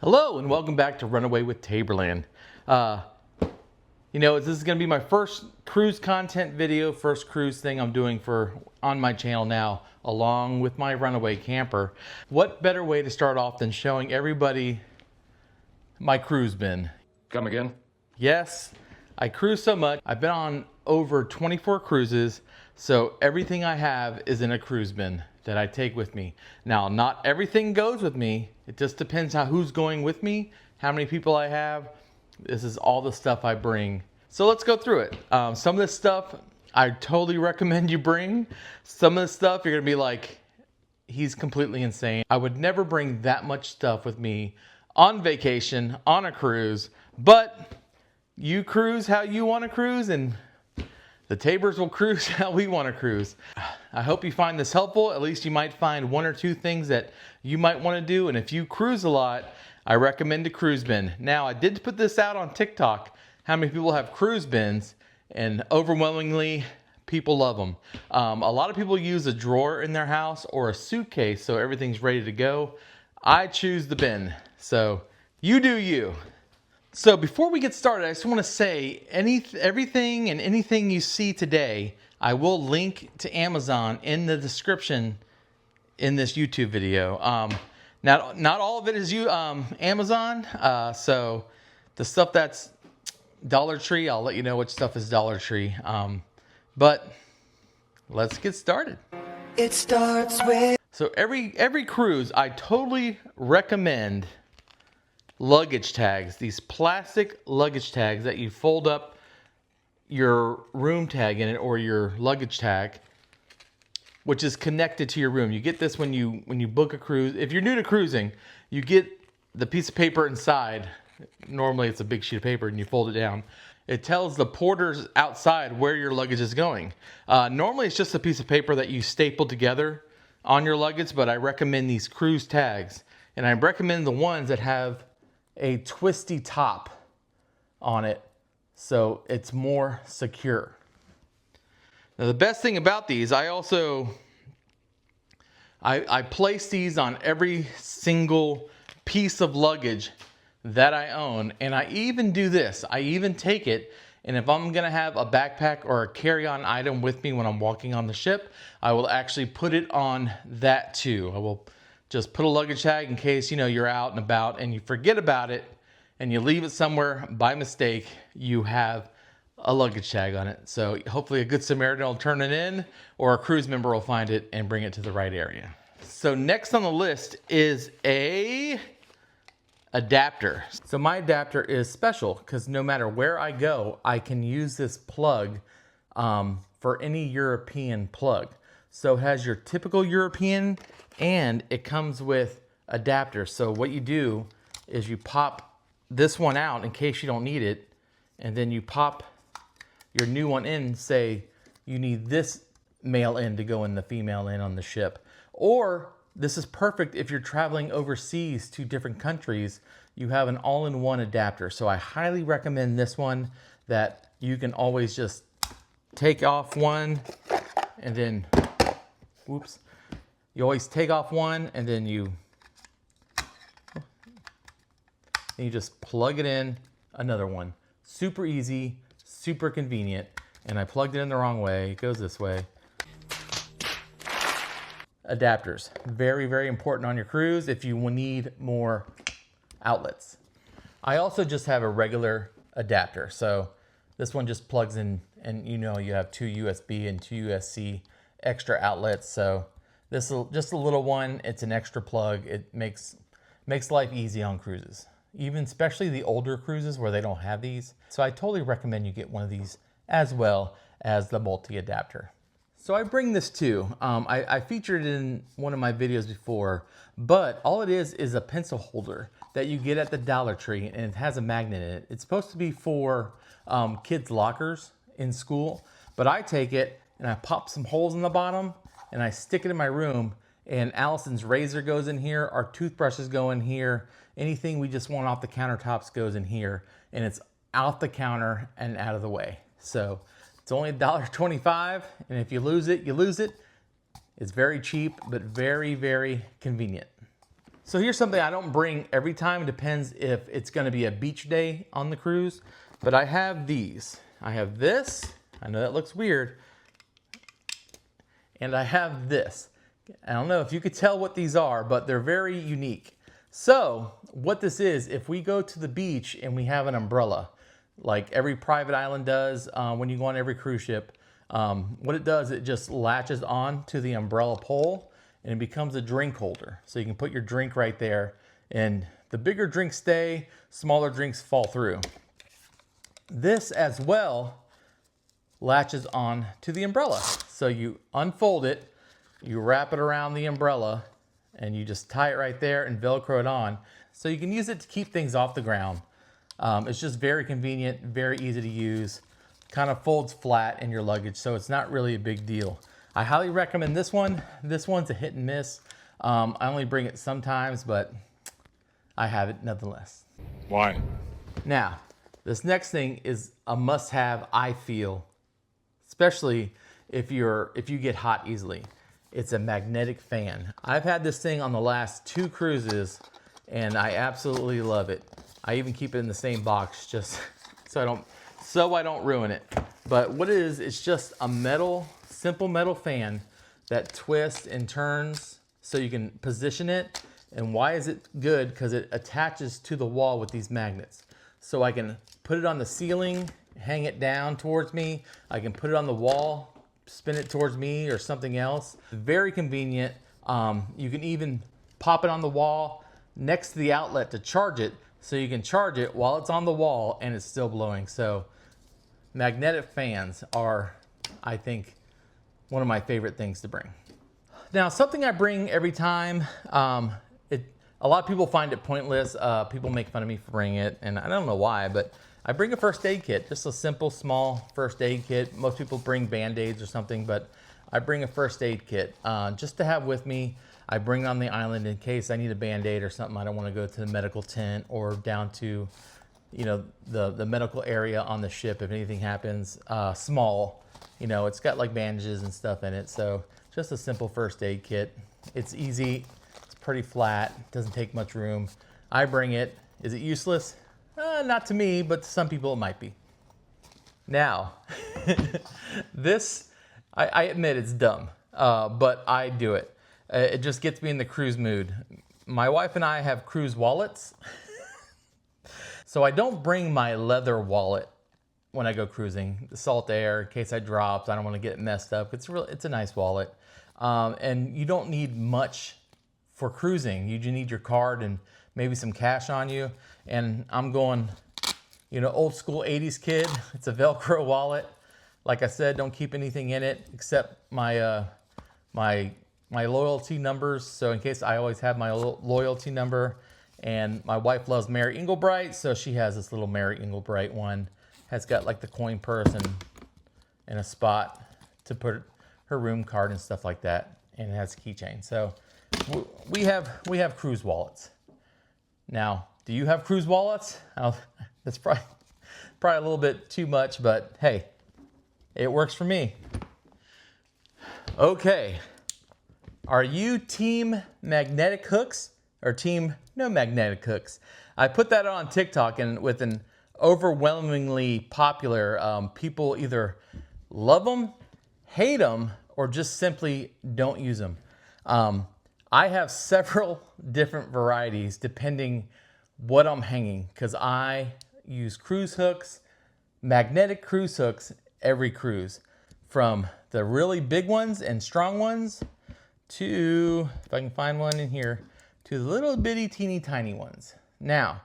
Hello and welcome back to Runaway with Taborland. This is going to be my first cruise content video, first cruise thing I'm doing on my channel now, along with my Runaway camper. What better way to start off than showing everybody my cruise bin? Come again? Yes, I cruise so much. I've been on over 24 cruises, so everything I have is in a cruise bin that I take with me. Now, not everything goes with me. It just depends on who's going with me, how many people I have. This is all the stuff I bring. So let's go through it. Some of this stuff I totally recommend you bring. Some of the stuff you're gonna be like, he's completely insane. I would never bring that much stuff with me on vacation, on a cruise, but you cruise how you wanna cruise, and the Tabors will cruise how we want to cruise. I hope you find this helpful. At least you might find one or two things that you might want to do. And if you cruise a lot, I recommend a cruise bin. Now, I did put this out on TikTok, how many people have cruise bins, and overwhelmingly, people love them. A lot of people use a drawer in their house or a suitcase so everything's ready to go. I choose the bin. So you do you. So before we get started, I just want to say everything and anything you see today, I will link to Amazon in the description in this YouTube video. Not all of it is Amazon. So the stuff that's Dollar Tree, I'll let you know which stuff is Dollar Tree. But let's get started. It starts with... So every cruise, I totally recommend luggage tags, these plastic luggage tags that you fold up your room tag in it or your luggage tag, which is connected to your room. You get this when you book a cruise. If you're new to cruising, you get the piece of paper inside. Normally it's a big sheet of paper and you fold it down. It tells the porters outside where your luggage is going. Normally it's just a piece of paper that you staple together on your luggage, but I recommend these cruise tags. And I recommend the ones that have a twisty top on it so it's more secure. Now the best thing about these, I place these on every single piece of luggage that I own, and I even do this. I even take it, and if I'm gonna have a backpack or a carry-on item with me when I'm walking on the ship, I will actually put it on that too. I will just put a luggage tag in case you're out and about and you forget about it and you leave it somewhere by mistake. You have a luggage tag on it. So hopefully a good Samaritan will turn it in, or a cruise member will find it and bring it to the right area. So next on the list is a adapter. So my adapter is special because no matter where I go, I can use this plug for any European plug. So it has your typical European, and it comes with adapters. So what you do is you pop this one out in case you don't need it, and then you pop your new one in. Say you need this male end to go in the female end on the ship. Or this is perfect if you're traveling overseas to different countries. You have an all-in-one adapter. So I highly recommend this one, that you can always just take off one and then, whoops. You always take off one and then you just plug it in another one. Super easy, super convenient. And I plugged it in the wrong way. It goes this way. Adapters, very, very important on your cruise if you need more outlets. I also just have a regular adapter. So this one just plugs in, and you have two USB and two USB-C extra outlets. So this is just a little one. It's an extra plug. It makes life easy on cruises, even especially the older cruises where they don't have these. So I totally recommend you get one of these as well as the multi-adapter. So I bring this too. I featured it in one of my videos before, but all it is a pencil holder that you get at the Dollar Tree, and it has a magnet in it. It's supposed to be for kids' lockers in school, but I take it and I pop some holes in the bottom and I stick it in my room, and Allison's razor goes in here, our toothbrushes go in here, anything we just want off the countertops goes in here, and it's out the counter and out of the way. So it's only $1.25, and if you lose it, you lose it. It's very cheap, but very, very convenient. So here's something I don't bring every time. It depends if it's going to be a beach day on the cruise. But I have these. I have this. I know that looks weird. And I have this. I don't know if you could tell what these are, but they're very unique. So what this is, if we go to the beach and we have an umbrella, like every private island does when you go on every cruise ship, what it does, it just latches on to the umbrella pole and it becomes a drink holder. So you can put your drink right there, and the bigger drinks stay, smaller drinks fall through. This as well latches on to the umbrella. So you unfold it, you wrap it around the umbrella, and you just tie it right there and Velcro it on. So you can use it to keep things off the ground. It's just very convenient, very easy to use. Kind of folds flat in your luggage, so it's not really a big deal. I highly recommend this one. This one's a hit and miss. I only bring it sometimes, but I have it nonetheless. Why? Now, this next thing is a must-have, I feel, especially if you get hot easily. It's a magnetic fan. I've had this thing on the last 2 cruises, and I absolutely love it. I even keep it in the same box just so I don't ruin it. But what it is, it's just a simple metal fan that twists and turns so you can position it. And why is it good? Because it attaches to the wall with these magnets. So I can put it on the ceiling, hang it down towards me. I can put it on the wall, spin it towards me or something else. Very convenient. You can even pop it on the wall next to the outlet to charge it, so you can charge it while it's on the wall and it's still blowing. So magnetic fans are, I think, one of my favorite things to bring. Now, something I bring every time, a lot of people find it pointless. People make fun of me for bringing it, and I don't know why, but I bring a first aid kit, just a simple, small first aid kit. Most people bring Band-Aids or something, but I bring a first aid kit just to have with me. I bring it on the island in case I need a Band-Aid or something. I don't want to go to the medical tent or down to, the medical area on the ship if anything happens. Small, it's got like bandages and stuff in it. So just a simple first aid kit. It's easy. It's pretty flat. Doesn't take much room. I bring it. Is it useless? Not to me, but to some people it might be. Now, this, I admit it's dumb, but I do it. It just gets me in the cruise mood. My wife and I have cruise wallets. So I don't bring my leather wallet when I go cruising. The salt air, in case I drops, I don't want to get it messed up. It's a nice wallet. And you don't need much for cruising. You just need your card and maybe some cash on you. And I'm going, old school 80s kid. It's a Velcro wallet. Like I said, don't keep anything in it except my loyalty numbers. So in case, I always have my loyalty number. And my wife loves Mary Inglebright, so she has this little Mary Inglebright one. Has got like the coin purse and a spot to put her room card and stuff like that. And it has a keychain. So we have cruise wallets. Now, do you have cruise wallets? That's probably a little bit too much, but hey, it works for me. Okay. Are you team magnetic hooks or team no magnetic hooks? I put that on TikTok, and with an overwhelmingly popular, people either love them, hate them, or just simply don't use them. I have several different varieties depending what I'm hanging, because I use cruise hooks, magnetic cruise hooks every cruise, from the really big ones and strong ones to, if I can find one in here, to the little bitty teeny tiny ones. Now,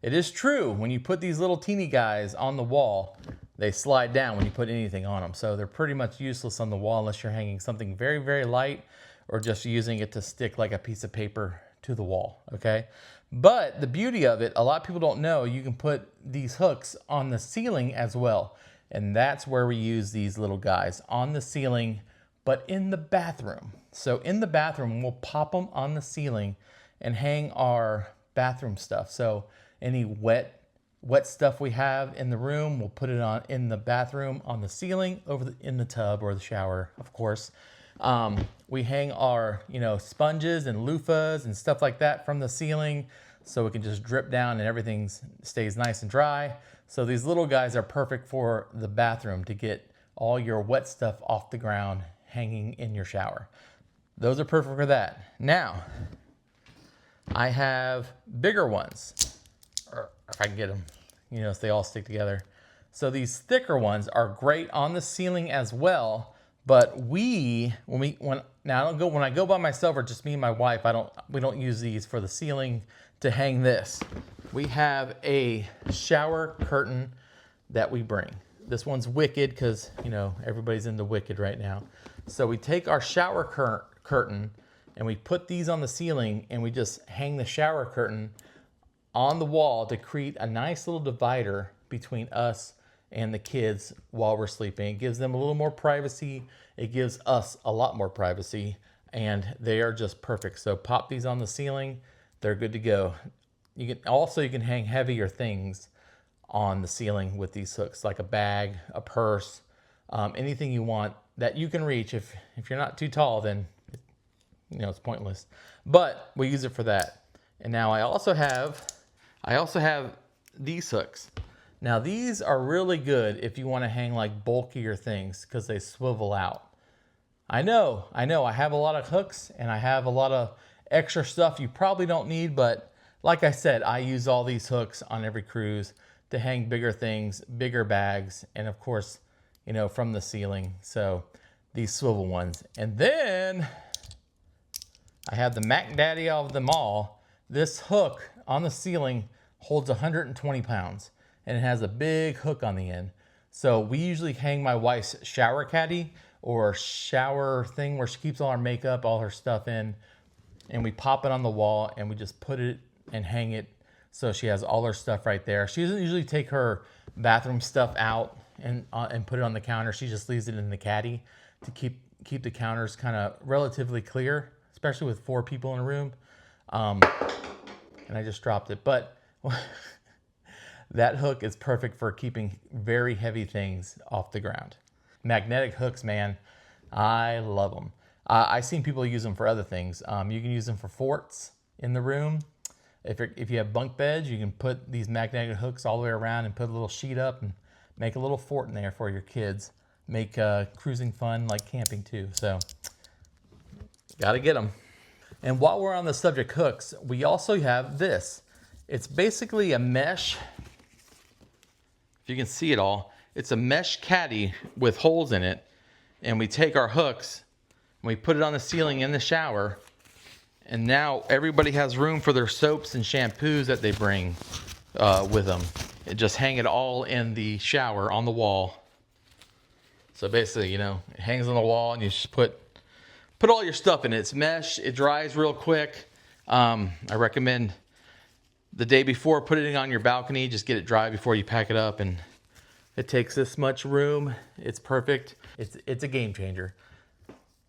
it is true, when you put these little teeny guys on the wall, they slide down when you put anything on them. So they're pretty much useless on the wall unless you're hanging something very, very light or just using it to stick like a piece of paper to the wall, okay? But the beauty of it, a lot of people don't know, you can put these hooks on the ceiling as well. And that's where we use these little guys, on the ceiling, but in the bathroom. So in the bathroom, we'll pop them on the ceiling and hang our bathroom stuff. So any wet stuff we have in the room, we'll put it on in the bathroom, on the ceiling, in the tub or the shower, of course. We hang our, sponges and loofahs and stuff like that from the ceiling so it can just drip down and everything stays nice and dry. So these little guys are perfect for the bathroom to get all your wet stuff off the ground hanging in your shower. Those are perfect for that. Now, I have bigger ones, or if I can get them, so they all stick together. So these thicker ones are great on the ceiling as well. But when I go by myself or just me and my wife, we don't use these for the ceiling to hang this. We have a shower curtain that we bring. This one's Wicked because, everybody's into Wicked right now. So we take our shower curtain and we put these on the ceiling and we just hang the shower curtain on the wall to create a nice little divider between us and the kids while we're sleeping. It gives them a little more privacy. It gives us a lot more privacy, and they are just perfect. So pop these on the ceiling. They're good to go. You can hang heavier things on the ceiling with these hooks, like a bag, a purse, anything you want that you can reach. If you're not too tall, then it's pointless. But we use it for that. And now I also have these hooks. Now these are really good if you want to hang like bulkier things because they swivel out. I know, I have a lot of hooks and I have a lot of extra stuff you probably don't need, but like I said, I use all these hooks on every cruise to hang bigger things, bigger bags, and of course, from the ceiling. So these swivel ones. And then I have the Mac Daddy of them all. This hook on the ceiling holds 120 pounds. And it has a big hook on the end. So we usually hang my wife's shower caddy or shower thing where she keeps all our makeup, all her stuff in, and we pop it on the wall and we just put it and hang it so she has all her stuff right there. She doesn't usually take her bathroom stuff out and put it on the counter. She just leaves it in the caddy to keep the counters kind of relatively clear, especially with 4 people in a room. And I just dropped it, but that hook is perfect for keeping very heavy things off the ground. Magnetic hooks, man, I love them. I've seen people use them for other things. You can use them for forts in the room. If you have bunk beds, you can put these magnetic hooks all the way around and put a little sheet up and make a little fort in there for your kids. Make cruising fun like camping too. So, gotta get them. And while we're on the subject hooks, we also have this. It's basically a mesh. If you can see it all, it's a mesh caddy with holes in it. And we take our hooks and we put it on the ceiling in the shower. And now everybody has room for their soaps and shampoos that they bring with them. And just hang it all in the shower on the wall. So basically, it hangs on the wall and you just put all your stuff in it. It's mesh. It dries real quick. I recommend the day before putting it on your balcony. Just get it dry before you pack it up, and it takes this much room. It's perfect. It's a game changer.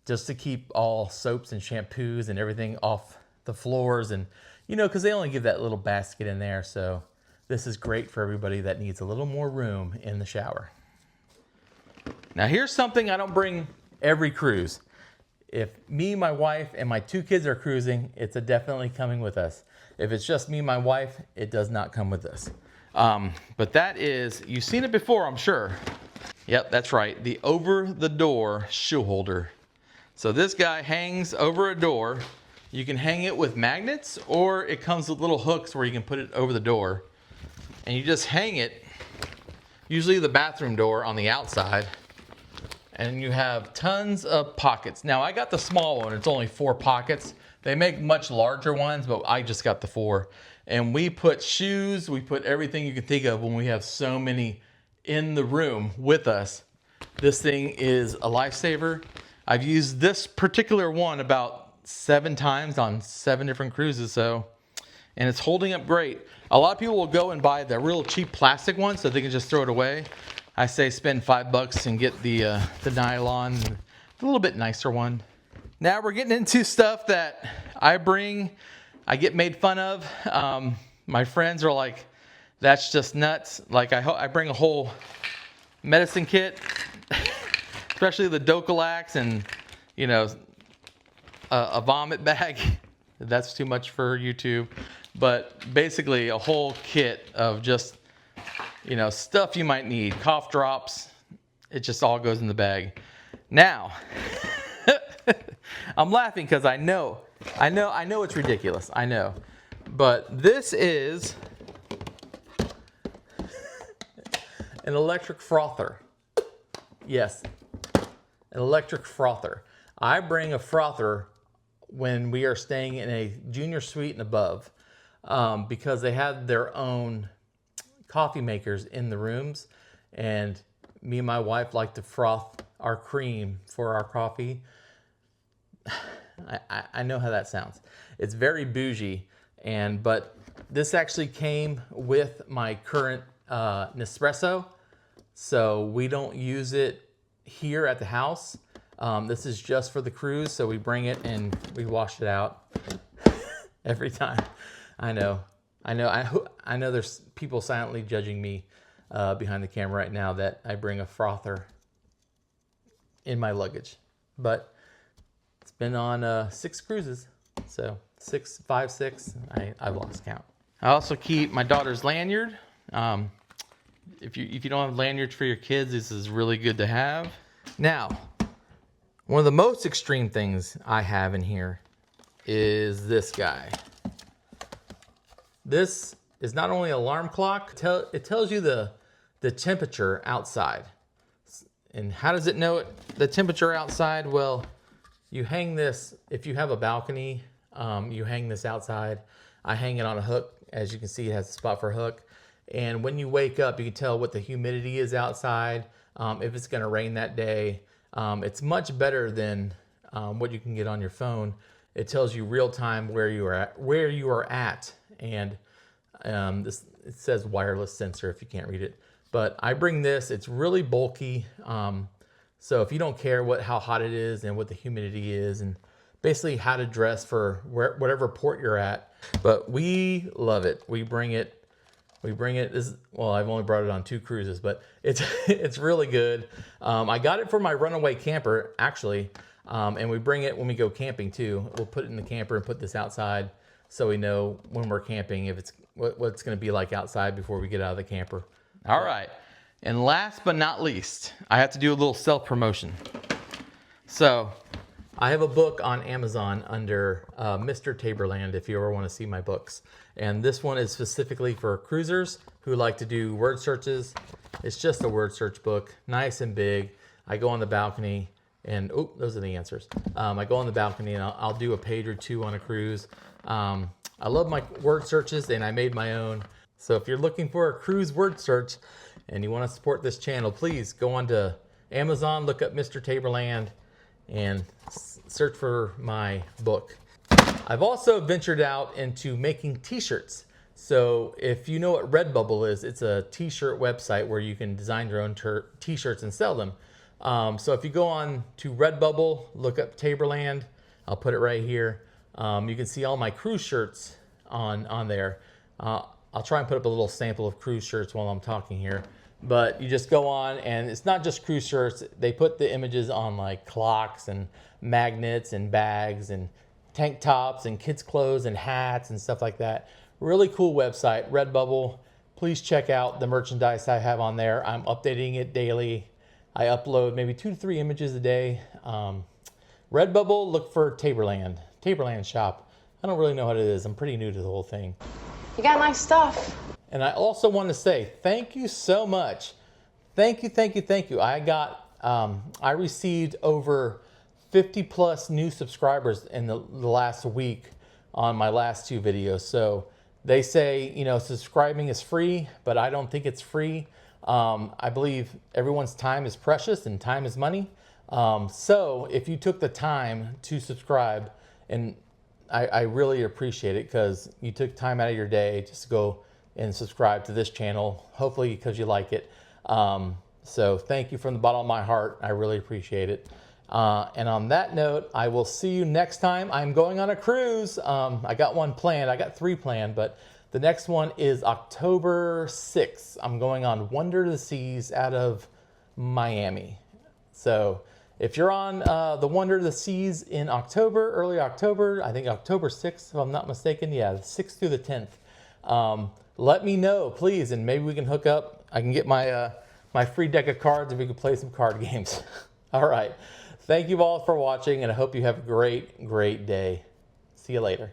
Just to keep all soaps and shampoos and everything off the floors, and because they only give that little basket in there. So this is great for everybody that needs a little more room in the shower. Now here's something I don't bring every cruise. If me, my wife, and my 2 kids are cruising, it's definitely coming with us. If it's just me and my wife, it does not come with us. But that is, you've seen it before, I'm sure. Yep, that's right. The over-the-door shoe holder. So this guy hangs over a door. You can hang it with magnets, or it comes with little hooks where you can put it over the door. And you just hang it, usually the bathroom door on the outside. And you have tons of pockets. Now I got the small one. It's only 4 pockets. They make much larger ones, but I just got the 4. And we put shoes, we put everything you can think of when we have so many in the room with us. This thing is a lifesaver. I've used this particular one about 7 times on 7 different cruises, and it's holding up great. A lot of people will go and buy the real cheap plastic one so they can just throw it away. I say spend $5 and get the nylon, a little bit nicer one. Now we're getting into stuff that I bring. I get made fun of. My friends are like, "That's just nuts." Like I bring a whole medicine kit, especially the Docalax and you know, a vomit bag. That's too much for YouTube. But basically a whole kit of just, you know, stuff you might need. Cough drops. It just all goes in the bag. Now, I'm laughing because I know it's ridiculous. I know. But this is an electric frother. Yes, an electric frother. I bring a frother when we are staying in a junior suite and above, because they have their own coffee makers in the rooms, and me and my wife like to froth our cream for our coffee. I know how that sounds. It's very bougie, but this actually came with my current Nespresso, so we don't use it here at the house. This is just for the cruise, so we bring it and we wash it out every time. I know there's people silently judging me behind the camera right now that I bring a frother in my luggage, but it's been on 6 cruises, so 5, 6. I've lost count. I also keep my daughter's lanyard. If you don't have lanyards for your kids, this is really good to have. Now, one of the most extreme things I have in here is this guy. This is not only an alarm clock, it tells you the temperature outside. And how does it know the temperature outside? Well, you hang this, if you have a balcony, you hang this outside. I hang it on a hook. As you can see, it has a spot for a hook. And when you wake up, you can tell what the humidity is outside, if it's gonna rain that day. It's much better than what you can get on your phone. It tells you real time where you are at, and it says wireless sensor if you can't read it. But I bring this. It's really bulky, so if you don't care how hot it is and what the humidity is, and basically how to dress for whatever port you're at. But we love it. We bring it. Well, I've only brought it on 2 cruises, but it's really good. I got it for my runaway camper, actually, and we bring it when we go camping too. We'll put it in the camper and put this outside, so we know when we're camping if it's what it's going to be like outside before we get out of the camper. All right, and last but not least, I have to do a little self-promotion. So I have a book on Amazon under Mr. Taborland, if you ever want to see my books. And this one is specifically for cruisers who like to do word searches. It's just a word search book, nice and big. I go on the balcony and, those are the answers. I go on the balcony and I'll do a page or 2 on a cruise. I love my word searches, and I made my own. So if you're looking for a cruise word search and you want to support this channel, please go on to Amazon, look up Mr. Taborland, and search for my book. I've also ventured out into making t-shirts. So if you know what Redbubble is, it's a t-shirt website where you can design your own t-shirts and sell them. So if you go on to Redbubble, look up Taborland, I'll put it right here. You can see all my cruise shirts on there. I'll try and put up a little sample of cruise shirts while I'm talking here. But you just go on, and it's not just cruise shirts. They put the images on like clocks and magnets and bags and tank tops and kids' clothes and hats and stuff like that. Really cool website, Redbubble. Please check out the merchandise I have on there. I'm updating it daily. I upload maybe 2 to 3 images a day. Redbubble, look for Taborland shop. I don't really know what it is. I'm pretty new to the whole thing. You got nice stuff. And I also want to say thank you so much. Thank you. I received over 50 plus new subscribers in the last week on my last 2 videos. So they say, subscribing is free, but I don't think it's free. I believe everyone's time is precious and time is money. So if you took the time to subscribe, and I really appreciate it because you took time out of your day just to go and subscribe to this channel, hopefully because you like it. So thank you from the bottom of my heart. I really appreciate it. And on that note, I will see you next time. I'm going on a cruise. I got 1 planned. I got 3 planned, but the next one is October 6th. I'm going on Wonder of the Seas out of Miami. So If you're on the Wonder of the Seas in October, early October, I think October 6th, if I'm not mistaken. Yeah, the 6th through the 10th. Let me know, please, and maybe we can hook up. I can get my my free deck of cards and we can play some card games. All right. Thank you all for watching, and I hope you have a great, great day. See you later.